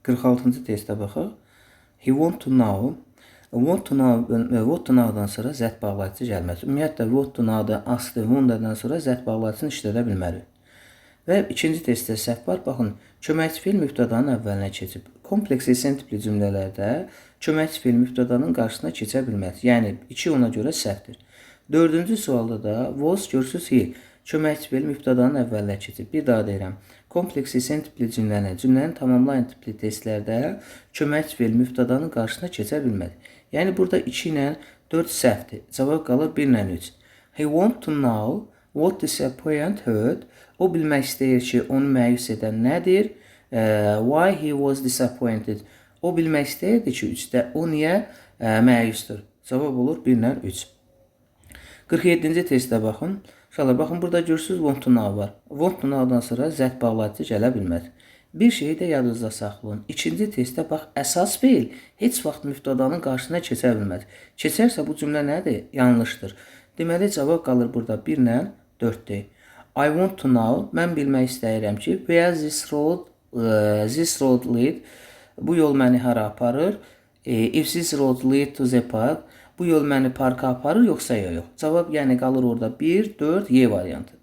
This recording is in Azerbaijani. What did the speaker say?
46-cı testə baxaq. He want to know. Want to know-dan sonra zət bağlayıcı gəlməz. Ümumiyyətlə, want to know-da aslı, wonder-dan sonra zət bağlayıcını işlədə bilmərik. Və ikinci testdə səhv var. Baxın, köməkçi fiil mübtədanın əvvəlinə keçib. Kompleks esen tipli cümlələrdə köməkçi fiil mübtədanın qarşısına keçə bilməz. Yəni, 2 ona görə səhvdir. Dördüncü sualda da was görürsüz he. Köməkçi fiil mübtədanın əvvəlinə keçib. Bir daha deyirəm. Kompleks esen tipli cümlənin tamamlayan tipli testlərdə köməkçi fiil mübtədanın qarşısına keçə bilməz. Yəni, burada 2 ilə 4 səhvdir. Cavab qalır 1 ilə 3. He want to know what disappoint her. O bilmək istəyir ki, onu məyus edən nədir? Why he was disappointed. O bilmək istəyirdi ki, 3-də o niyə məyusdur? Cavab olur 1 ilə 3. 47-ci testə baxın. Uşaqlar, baxın, burada görürsünüz want to know var. Want to know-dan sonra zət bağlayıcı gələ bilməz. Bir şeyi də yadınızda saxlayın. İkinci testdə bax, əsas fiil heç vaxt mübtədanın qarşısına keçə bilməz. Keçərsə bu cümlə nədir? Yanlışdır. Deməli, cavab qalır burada 1 ilə 4-dür. I want to know, mən bilmək istəyirəm ki, where this road lead, bu yol məni hara aparır? If this road lead to the park, bu yol məni parka aparır, yoxsa yox? Cavab yəni qalır orada 1, 4, Y variantı.